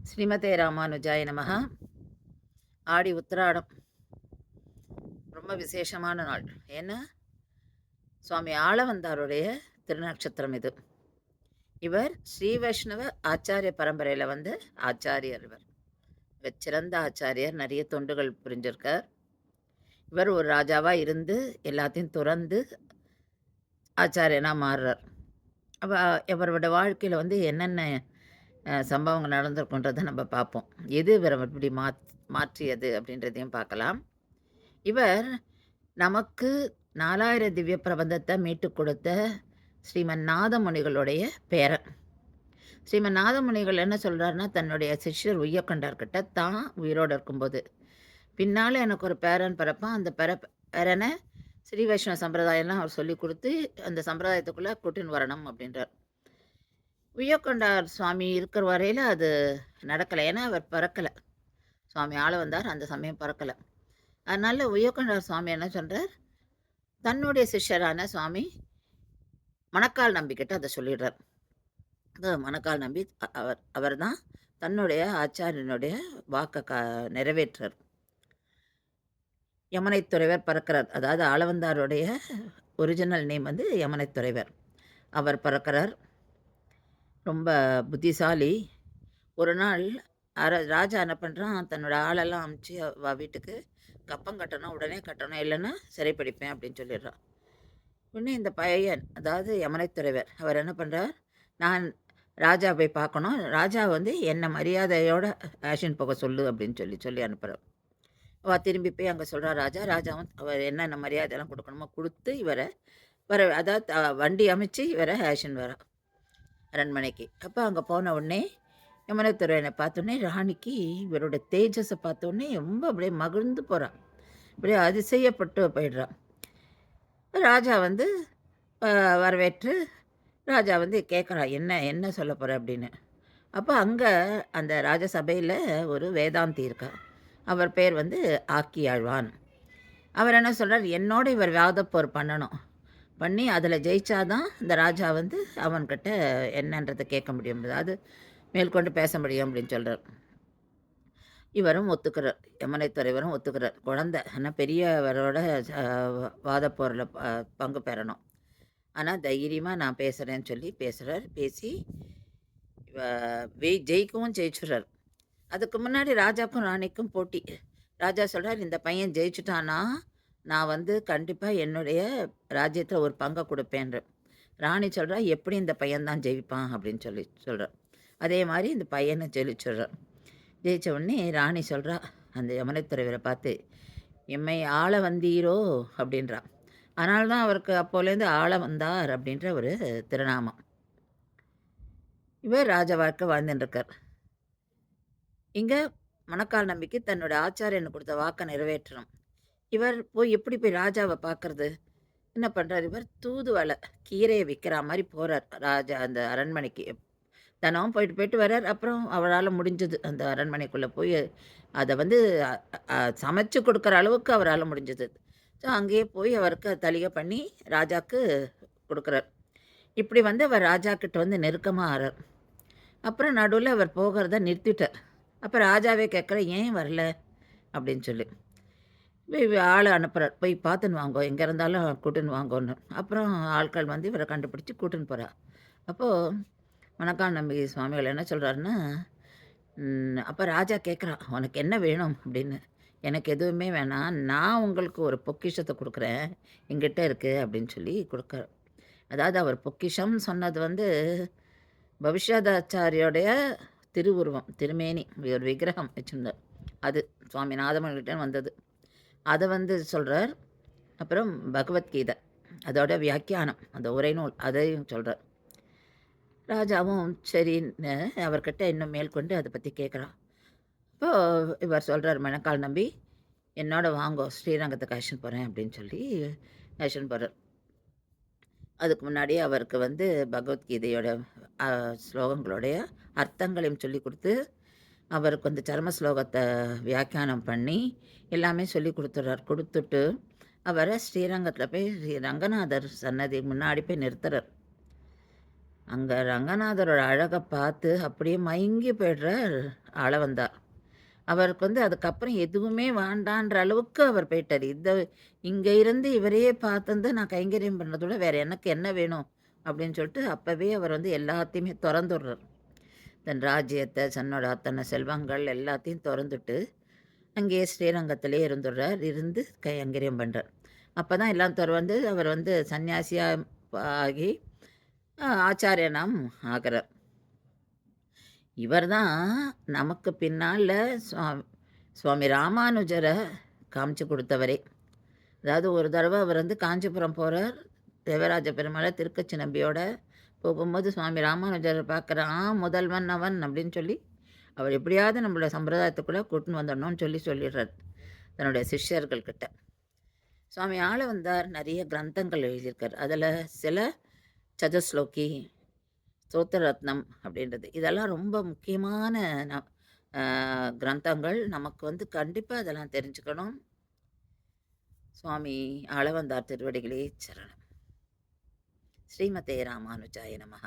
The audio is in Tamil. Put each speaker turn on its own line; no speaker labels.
ஸ்ரீமதே ராமானுஜாய நமஹ. ஆடி உத்திராடம் ரொம்ப விசேஷமான நாள். ஏன்னா சுவாமி ஆளவந்தாருடைய திருநட்சத்திரம் இது. இவர் ஸ்ரீ வைஷ்ணவ ஆச்சாரிய பரம்பரையில் ஆச்சாரியர். இவர் சிறந்த ஆச்சாரியர், நிறைய தொண்டுகள் புரிஞ்சிருக்கார். இவர் ஒரு ராஜாவாக இருந்து எல்லாத்தையும் துறந்து ஆச்சாரியனாக மாறுறார். அப்போ இவரோட வாழ்க்கையில் என்னென்ன சம்பவங்கள் நடந்திருக்குன்றதை நம்ம பார்ப்போம். எது இவரை இப்படி மாற்றியது அப்படின்றதையும் பார்க்கலாம். இவர் நமக்கு 4000 திவ்ய பிரபந்தத்தை மீட்டு கொடுத்த ஸ்ரீமன் நாதமுனிகளுடைய பேரன். ஸ்ரீமன் நாதமுனிகள் என்ன சொல்கிறாருன்னா, தன்னுடைய சிஷ்யர் உய்யக்கொண்டார்கிட்ட தான் உயிரோடு இருக்கும்போது, பின்னால் எனக்கு ஒரு பேரன் பிறப்பான், அந்த பேரனை ஸ்ரீ வைஷ்ணவ சம்பிரதாயம்லாம் அவர் சொல்லி கொடுத்து அந்த சம்பிரதாயத்துக்குள்ளே கூட்டின்னு வரணும் அப்படின்றார். உய்யக்கொண்டார் சுவாமி இருக்கிற வரையில் அது நடக்கலை. ஏன்னா அவர் பிறக்கலை. சுவாமி ஆளவந்தார் அந்த சமயம் பிறக்கலை. அதனால் உய்யக்கொண்டார் சுவாமி என்ன சொல்கிறார், தன்னுடைய சிஷ்யரான சுவாமி மணக்கால் நம்பிக்கிட்ட அதை சொல்லிடுறார். அது மணக்கால் நம்பி அவர் தான் தன்னுடைய ஆச்சாரியனுடைய வாக்கை நிறைவேற்றார். யமனைத்துறைவர் பிறக்கிறார். அதாவது ஆளவந்தாருடைய ஒரிஜினல் நேம் யமனைத்துறைவர். அவர் பிறக்கிறார். ரொம்ப புத்திசாலி. ஒரு நாள் ராஜா என்ன பண்ணுறான், தன்னோட ஆளெல்லாம் அமுச்சு வீட்டுக்கு கப்பம் கட்டணும், உடனே கட்டணும், இல்லைன்னா சிறைப்பிடிப்பேன் அப்படின்னு சொல்லிடுறான். உடனே இந்த பையன், அதாவது யமனைத்துறைவர், அவர் என்ன பண்ணுறார், நான் ராஜா போய் பார்க்கணும், ராஜா என்னை மரியாதையோட ஆக்ஷன் போக சொல்லு அப்படின்னு சொல்லி அனுப்புகிறார். அவள் திரும்பி போய் அங்கே சொல்கிறா ராஜாவும் அவர் என்னென்ன மரியாதையெல்லாம் கொடுக்கணுமோ கொடுத்து இவரை அதாவது வண்டி அமைச்சு இவரை ஆக்ஷன் வர அரண்மனைக்கு. அப்போ அங்கே போன உடனே யமனைத்துறையனை பார்த்தோன்னே ராணிக்கு இவரோட தேஜஸை பார்த்தோன்னே ரொம்ப அப்படியே மகிழ்ந்து போகிறான். அப்படியே அதிசயப்பட்டு போயிடுறான். ராஜா வரவேற்று ராஜா கேட்குறா, என்ன சொல்ல போகிற அப்படின்னு. அப்போ அங்கே அந்த ராஜசபையில் ஒரு வேதாந்தி இருக்கா. அவர் பேர் ஆக்கி ஆழ்வான். அவர் என்ன சொல்கிறார், என்னோட இவர் வாதப்போர் பண்ணணும், பண்ணி அதில் ஜெயிச்சாதான் இந்த ராஜா அவன்கிட்ட என்னன்றதை கேட்க முடியும், அதாவது மேற்கொண்டு பேச முடியும் அப்படின்னு சொல்கிறார். இவரும் ஒத்துக்கிறார். யமனைத்துறைவரும் ஒத்துக்கிறார். குழந்தை ஆனால் பெரியவரோட வாதப்போரில் பங்கு பெறணும், ஆனால் தைரியமாக நான் பேசுகிறேன்னு சொல்லி பேசுகிறார். பேசி ஜெயிக்கவும் ஜெயிச்சுடுறார். அதுக்கு முன்னாடி ராஜாக்கும் ராணிக்கும் போட்டி. ராஜா சொல்கிறார், இந்த பையன் ஜெயிச்சுட்டானா நான் கண்டிப்பாக என்னுடைய ராஜ்யத்தில் ஒரு பங்கை கொடுப்பேன்ற. ராணி சொல்கிறா, எப்படி இந்த பையன்தான் ஜெயிப்பான் அப்படின்னு சொல்கிறார். அதே மாதிரி இந்த பையனை ஜெயிச்சுடுறார். ஜெயித்த உடனே ராணி சொல்கிறா அந்த யமனைத்துறைவரை பார்த்து, எம்மை ஆள வந்தீரோ அப்படின்றா. அதனால்தான் அவருக்கு அப்போலேருந்து ஆள வந்தார் அப்படின்ற ஒரு திருநாமம். இவர் ராஜ வாழ்க்கை வாழ்ந்துட்டுருக்கார். இங்கே மணக்கால் நம்பிக்கை தன்னோட ஆச்சாரியனை கொடுத்த வாக்கை நிறைவேற்றணும். இவர் எப்படி போய் ராஜாவை பார்க்கறது? என்ன பண்ணுறார், இவர் தூதுவளை கீரையை விற்கிற மாதிரி போகிறார் ராஜா அந்த அரண்மனைக்கு. தினமும் போயிட்டு வர்றார். அப்புறம் அவரால் முடிஞ்சது அந்த அரண்மனைக்குள்ளே போய் அதை சமைச்சு கொடுக்குற அளவுக்கு அவரால் முடிஞ்சது. ஸோ அங்கேயே போய் அவருக்கு தலிகை பண்ணி ராஜாவுக்கு கொடுக்குறார். இப்படி அவர் ராஜாக்கிட்ட நெருக்கமாக ஆறார். அப்புறம் நடுவில் அவர் போகிறத நிறுத்திட்டார். அப்போ ராஜாவே கேட்குற, ஏன் வரல அப்படின்னு சொல்லி ஆளை அனுப்புகிறார், போய் பார்த்துன்னு வாங்கோ, எங்கே இருந்தாலும் கூட்டுன்னு வாங்கோன்னு. அப்புறம் ஆட்கள் இவரை கண்டுபிடிச்சி கூட்டுன்னு போகிறார். அப்போது மணக்கால் நம்பிக்கை சுவாமிகள் என்ன சொல்கிறாருன்னா, அப்போ ராஜா கேட்குறான், உனக்கு என்ன வேணும் அப்படின்னு. எனக்கு எதுவுமே வேணாம், நான் உங்களுக்கு ஒரு பொக்கிஷத்தை கொடுக்குறேன், எங்கிட்ட இருக்குது அப்படின்னு சொல்லி கொடுக்குறார். அதாவது அவர் பொக்கிஷம் சொன்னது பவிஷ்யதாச்சாரியோடைய திருவுருவம், திருமேனி, ஒரு விக்கிரகம் வச்சுருந்தார். அது சுவாமி நாதமன்கிட்ட வந்தது. அதை சொல்கிறார். அப்புறம் பகவத்கீதை அதோட வியாக்கியானம், அந்த உரைநூல், அதையும் சொல்கிறார். ராஜாவும் சரின்னு அவர்கிட்ட இன்னும் மேற்கொண்டு அதை பற்றி கேட்குறான். இப்போது இவர் சொல்கிறார், மணக்கால் நம்பி என்னோட வாங்கோ, ஸ்ரீரங்கத்துக்கு அழைச்சின்னு போகிறேன் அப்படின்னு சொல்லி அழைச்சின்னு போகிறார். அதுக்கு முன்னாடி அவருக்கு பகவத்கீதையோட ஸ்லோகங்களுடைய அர்த்தங்களையும் சொல்லி கொடுத்து, அவருக்கு சர்ம ஸ்லோகத்தை வியாக்கியானம் பண்ணி எல்லாமே சொல்லி கொடுத்துட்டு அவரை ஸ்ரீரங்கத்தில் போய் ஸ்ரீ ரங்கநாதர் சன்னதி முன்னாடி போய் நிறுத்துறார். அங்க ரங்கநாதரோட அழக பார்த்து அப்படியே மயங்கி போயிடுறார் ஆளவந்தார். அவருக்கு வந்து அதுக்கப்புறம் எதுவுமே வேண்டான்ற அளவுக்கு அவர் போயிட்டாரு. இங்க இருந்து இவரையே பார்த்துருந்து நான் கைங்கரியம் பண்றத விட வேற எனக்கு என்ன வேணும்? அப்படின்னு சொல்லிட்டு அப்பவே அவர் வந்து எல்லாத்தையுமே தொறந்துடுறார். தன் ராஜ்யத்த, தன்னோட அத்தனை செல்வங்கள் எல்லாத்தையும் தொறந்துட்டு, அங்கேயே ஸ்ரீரங்கத்திலேயே இருந்துடுறார். இருந்து கைங்கரியம் பண்றார். அப்பதான் எல்லாம் தொறந்து அவர் வந்து சன்னியாசியா ஆகி ஆச்சாரியனாம் ஆகுறார். இவர் தான் நமக்கு பின்னால சுவாமி ராமானுஜர காமிச்சு குடுத்தவரே. அதாவது ஒரு தடவ அவர் வந்து காஞ்சிபுரம் போறார். தேவராஜ பெருமாள திருக்கச்சி நம்பியோட போகும்போது சுவாமி ராமானுஜர பார்க்குறான். முதல்வன் அவன் அப்படின்னு சொல்லி, அவர் எப்படியாவது நம்மளோட சம்பிரதாயத்துக்குள்ள கூட்டின்னு வந்துடணும்னு சொல்லிடுறார். தன்னுடைய சிஷ்யர்கள் கிட்ட. சுவாமி ஆளவந்தார் நெறைய கிரந்தங்கள் எழுதியிருக்கார். அதில சில சதுஸ்லோகி, ஸ்தோத்திரரத்னம் அப்படின்றது. இதெல்லாம் ரொம்ப முக்கியமான ந அ கிரந்தங்கள். நமக்கு வந்து கண்டிப்பா அதெல்லாம் தெரிஞ்சுக்கணும். சுவாமி ஆளவந்தார் திருவடிகளே சரணம். ஸ்ரீமதே ராமானுஜாய நமஹ.